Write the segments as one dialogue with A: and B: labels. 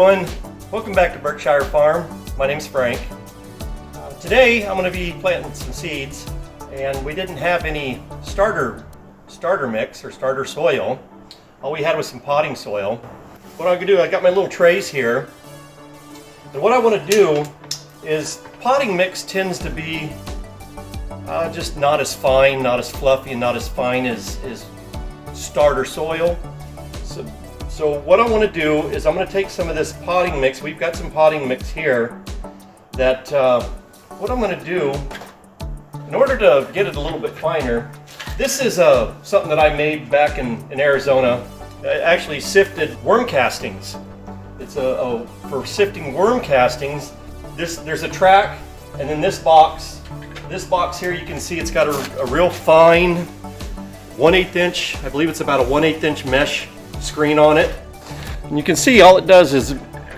A: everyone, welcome back to Burkeshire Farm. My name's Frank. Today I'm going to be planting some seeds, and we didn't have any starter mix or starter soil. All we had was some potting soil. What I'm going to do, I got my little trays here, and what I want to do is potting mix tends to be just not as fine, not as fluffy, and not as fine as starter soil. So what I want to do is I'm going to take some of this potting mix. We've got some potting mix here that what I'm going to do, in order to get it a little bit finer, this is something that I made back in Arizona. I actually sifted worm castings. It's for sifting worm castings. There's a track, and then this box here, you can see it's got a real fine 1/8 inch, I believe it's about a 1/8 inch mesh screen on it. And you can see all it does is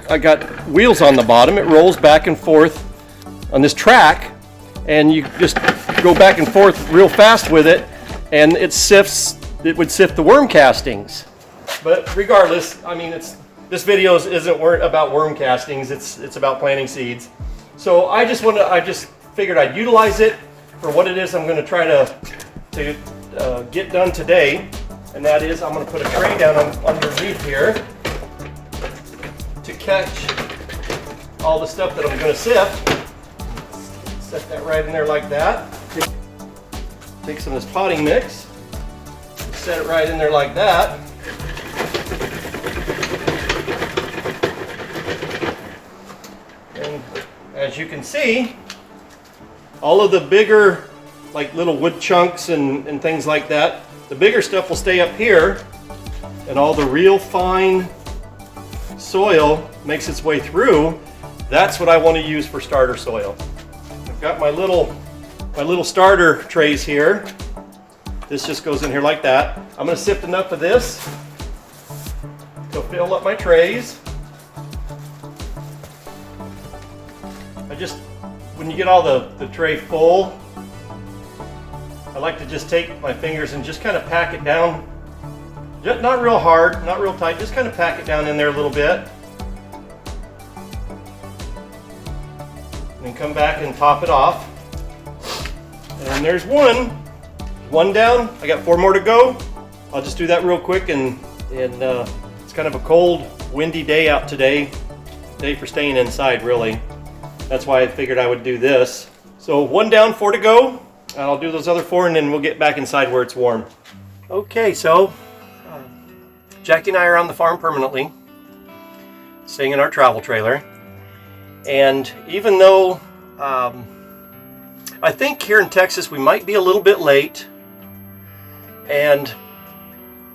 A: I got wheels on the bottom. It rolls back and forth on this track, and you just go back and forth real fast with it, and it would sift the worm castings. But regardless, I mean, this video isn't about worm castings, it's about planting seeds. So I just figured I'd utilize it for what it is I'm going to try to get done today, and that is I'm going to put a tray down underneath here to catch all the stuff that I'm going to sift. Set that right in there like that. Take some of this potting mix, set it right in there like that. And as you can see, all of the bigger, like little wood chunks and things like that, the bigger stuff will stay up here, and all the real fine soil makes its way through. That's what I want to use for starter soil. I've got my little starter trays here. This just goes in here like that. I'm going to sift enough of this to fill up my trays. When you get all the tray full, I like to just take my fingers and just kind of pack it down. Just not real hard, not real tight, just kind of pack it down in there a little bit. And then come back and top it off. And there's one down. I got 4 more to go. I'll just do that real quick, and it's kind of a cold, windy day out today. Day for staying inside, really. That's why I figured I would do this. So 1 down, 4 to go. And I'll do those other 4, and then we'll get back inside where it's warm. Okay, so Jackie and I are on the farm permanently, staying in our travel trailer. And even though I think here in Texas we might be a little bit late, and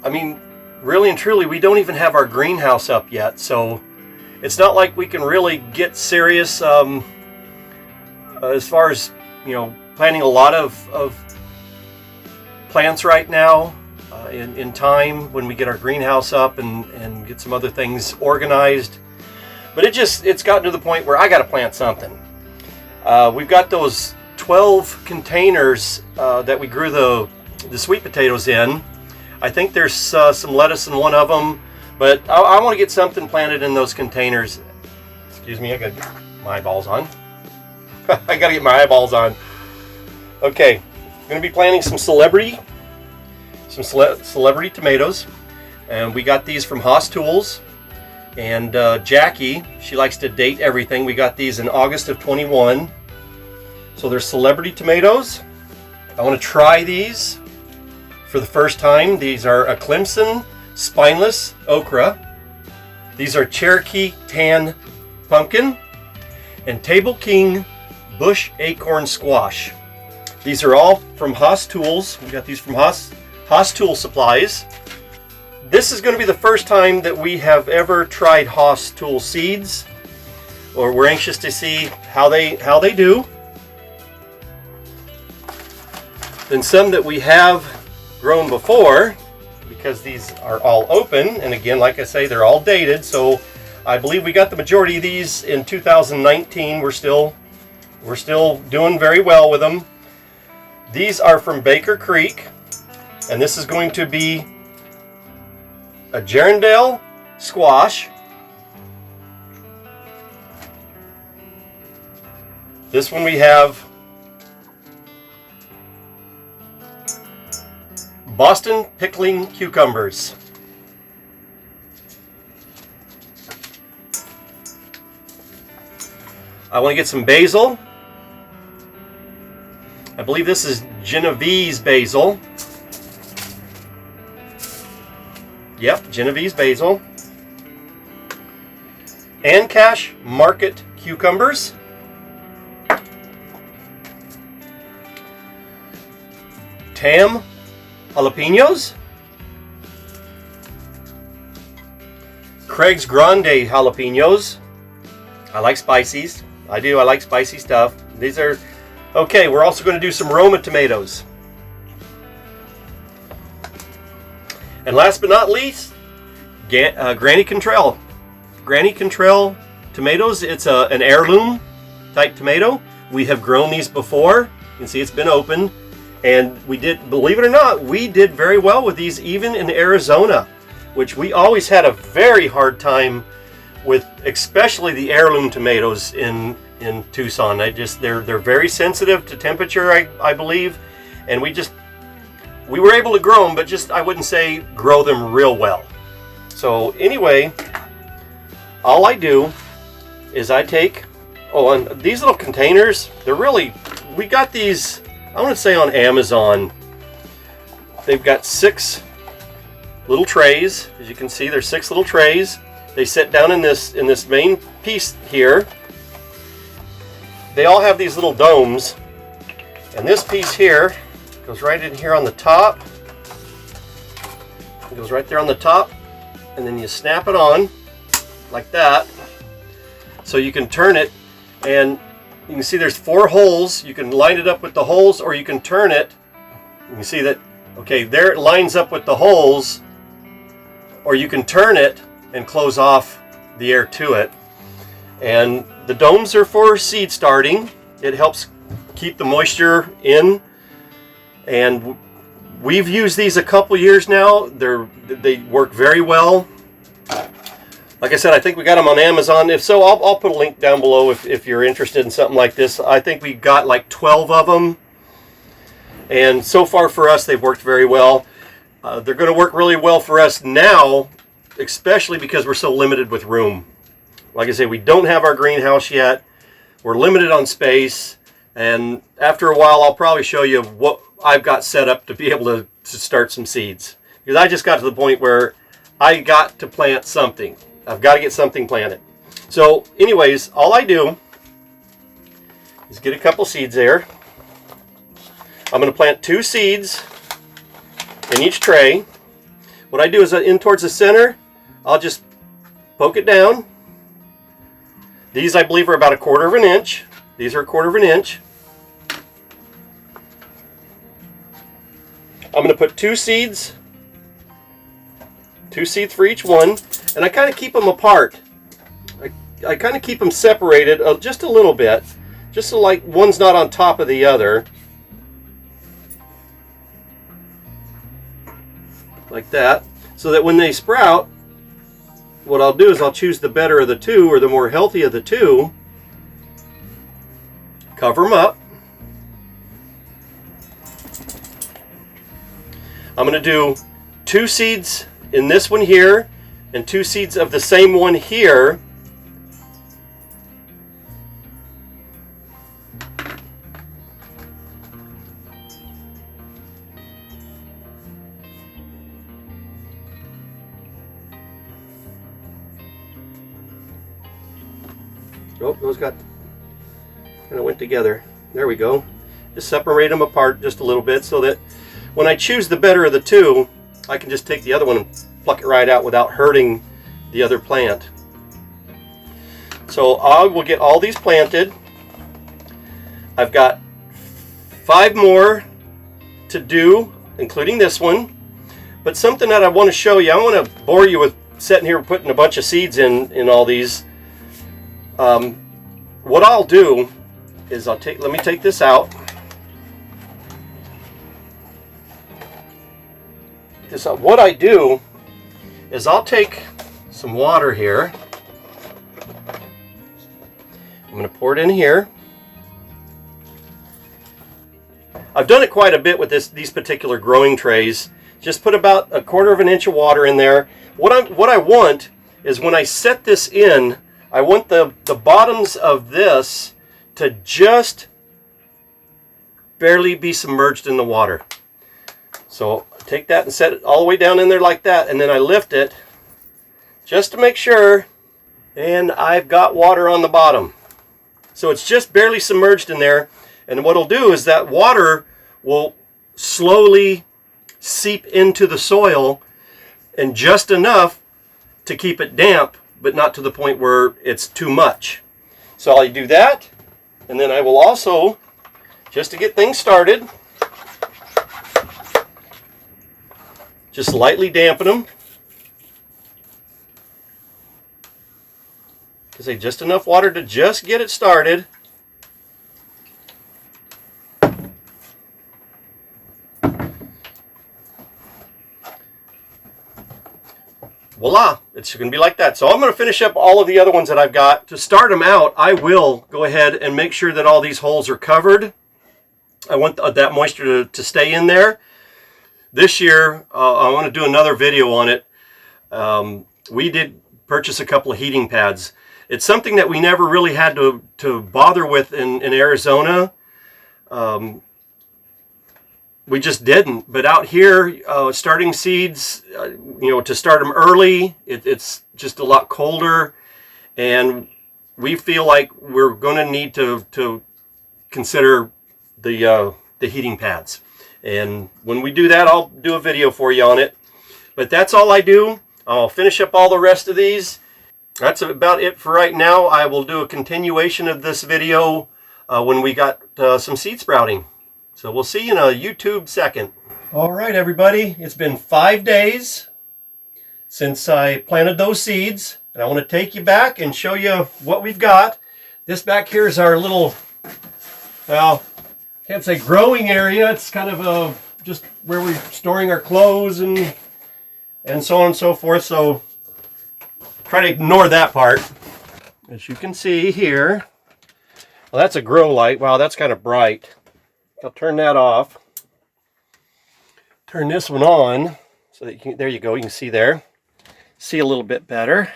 A: I mean, really and truly, we don't even have our greenhouse up yet, so it's not like we can really get serious as far as, planting a lot of plants right now in time when we get our greenhouse up and get some other things organized. But it's gotten to the point where I got to plant something. We've got those 12 containers that we grew the sweet potatoes in. I think there's some lettuce in one of them, but I want to get something planted in those containers. Excuse me, I got to get my eyeballs on. I got to get my eyeballs on. Okay, I'm going to be planting some celebrity tomatoes, and we got these from Haas Tools. And Jackie, she likes to date everything. We got these in August of 21. So they're celebrity tomatoes. I want to try these for the first time. These are a Clemson spineless okra. These are Cherokee tan pumpkin and Table King bush acorn squash. These are all from Haas Tools. We got these from Haas Tool Supplies. This is going to be the first time that we have ever tried Haas Tool seeds, or we're anxious to see how they do. Then some that we have grown before, because these are all open, and again, like I say, they're all dated, so I believe we got the majority of these in 2019. We're still doing very well with them. These are from Baker Creek, and this is going to be a Gerundale squash, This one we have Boston pickling cucumbers. I want to get some basil. I believe this is Genovese basil. Yep, Genovese basil. Ancash market cucumbers. Tam jalapenos. Craig's Grande jalapenos. I like spices. I do. I like spicy stuff. These are okay. We're also going to do some Roma tomatoes. And last but not least, Granny Cantrell. Granny Cantrell tomatoes. It's an heirloom type tomato. We have grown these before. You can see it's been opened. And we did, believe it or not, we did very well with these even in Arizona, which we always had a very hard time with, especially the heirloom tomatoes in Tucson. They're very sensitive to temperature, I believe, and we were able to grow them, but just I wouldn't say grow them real well. So anyway, all I do is I take, and these little containers, we got these, I want to say on Amazon. They've got 6 little trays. As you can see, there's 6 little trays. They sit down in this main piece here. They all have these little domes, and this piece here goes right in here on the top. It goes right there on the top, and then you snap it on like that, so you can turn it, and you can see there's 4 holes. You can line it up with the holes, or you can turn it. You can see that, okay, there it lines up with the holes, or you can turn it and close off the air to it. And the domes are for seed starting. It helps keep the moisture in. And we've used these a couple years now. They work very well. Like I said, I think we got them on Amazon. If so, I'll put a link down below if you're interested in something like this. I think we got like 12 of them. And so far for us, they've worked very well. They're going to work really well for us now, especially because we're so limited with room. Like I say, we don't have our greenhouse yet. We're limited on space. And after a while, I'll probably show you what I've got set up to be able to start some seeds. Because I just got to the point where I got to plant something. I've got to get something planted. So anyways, all I do is get a couple seeds there. I'm going to plant 2 seeds in each tray. What I do is in towards the center, I'll just poke it down. These I believe are about 1/4 inch. These are 1/4 inch. I'm going to put 2 seeds. 2 seeds for each one. And I kind of keep them apart. I kind of keep them separated just a little bit. Just so like one's not on top of the other. Like that. So that when they sprout, what I'll do is I'll choose the better of the 2, or the more healthy of the 2. Cover them up. I'm going to do 2 seeds in this one here, and 2 seeds of the same one here. Oh, those got kind of went together. There we go. Just separate them apart just a little bit so that when I choose the better of the 2, I can just take the other one and pluck it right out without hurting the other plant. So I will get all these planted. I've got 5 more to do, including this one. But something that I want to show you, I want to bore you with sitting here putting a bunch of seeds in all these. What I'll do is let me take this out. What I do is I'll take some water here. I'm going to pour it in here. I've done it quite a bit with these particular growing trays. Just put about 1/4 inch of water in there. What I want is when I set this in, I want the bottoms of this to just barely be submerged in the water. So take that and set it all the way down in there like that, and then I lift it just to make sure, and I've got water on the bottom. So it's just barely submerged in there, and what it'll do is that water will slowly seep into the soil, and just enough to keep it damp, but not to the point where it's too much. So I do that, and then I will also, just to get things started, just lightly dampen them. Because they just enough water to just get it started. Voila, it's going to be like that. So I'm going to finish up all of the other ones that I've got. To start them out, I will go ahead and make sure that all these holes are covered. I want that moisture to stay in there. This year, I want to do another video on it. We did purchase a couple of heating pads. It's something that we never really had to bother with in Arizona. We just didn't. But out here, starting seeds, to start them early, it's just a lot colder. And we feel like we're going to need to consider the heating pads. And when we do that, I'll do a video for you on it. But that's all I do. I'll finish up all the rest of these. That's about it for right now. I will do a continuation of this video when we got some seed sprouting. So we'll see you in a YouTube second. All right, everybody. It's been 5 days since I planted those seeds. And I want to take you back and show you what we've got. This back here is our little, well, can't say growing area. It's kind of just where we're storing our clothes and so on and so forth. So try to ignore that part. As you can see here, well, that's a grow light. Wow, that's kind of bright. I'll turn that off. Turn this one on so that you can, there you go, you can see there. See a little bit better.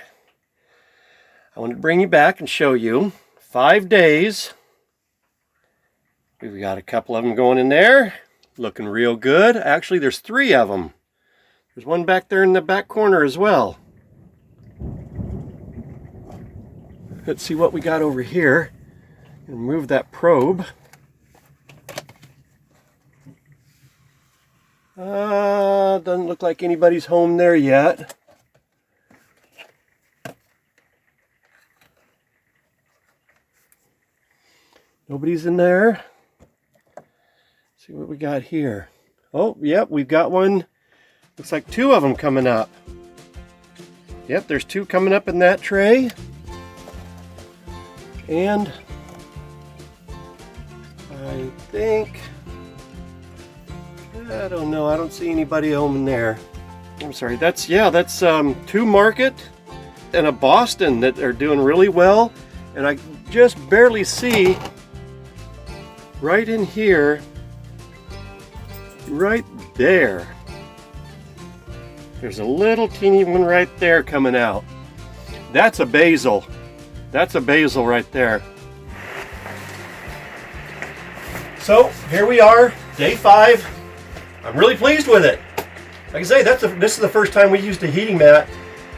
A: I want to bring you back and show you 5 days. We've got a couple of them going in there, looking real good. Actually, there's 3 of them. There's one back there in the back corner as well. Let's see what we got over here. And move that probe. Doesn't look like anybody's home there yet. Nobody's in there. See what we got here. Oh, yep, we've got one. Looks like 2 of them coming up. Yep, there's 2 coming up in that tray. And I think, I don't know, I don't see anybody home in there. I'm sorry, that's 2 Market and a Boston that are doing really well. And I just barely see right in here, right there. There's a little teeny one right there coming out. That's a basil. That's a basil right there. So here we are, day 5. I'm really pleased with it. Like I say, this is the first time we used a heating mat,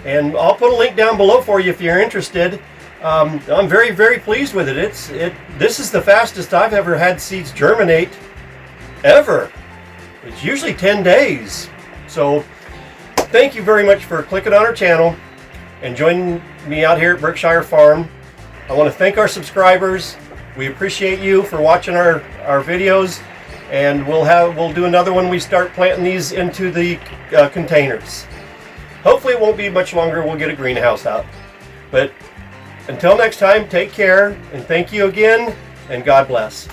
A: and I'll put a link down below for you if you're interested. I'm very, very pleased with it. This is the fastest I've ever had seeds germinate, ever. It's usually 10 days. So thank you very much for clicking on our channel and joining me out here at Burkeshire Farm. I want to thank our subscribers. We appreciate you for watching our videos, and we'll do another one. We start planting these into the containers. Hopefully it won't be much longer. We'll get a greenhouse out. But until next time, take care, and thank you again, and God bless.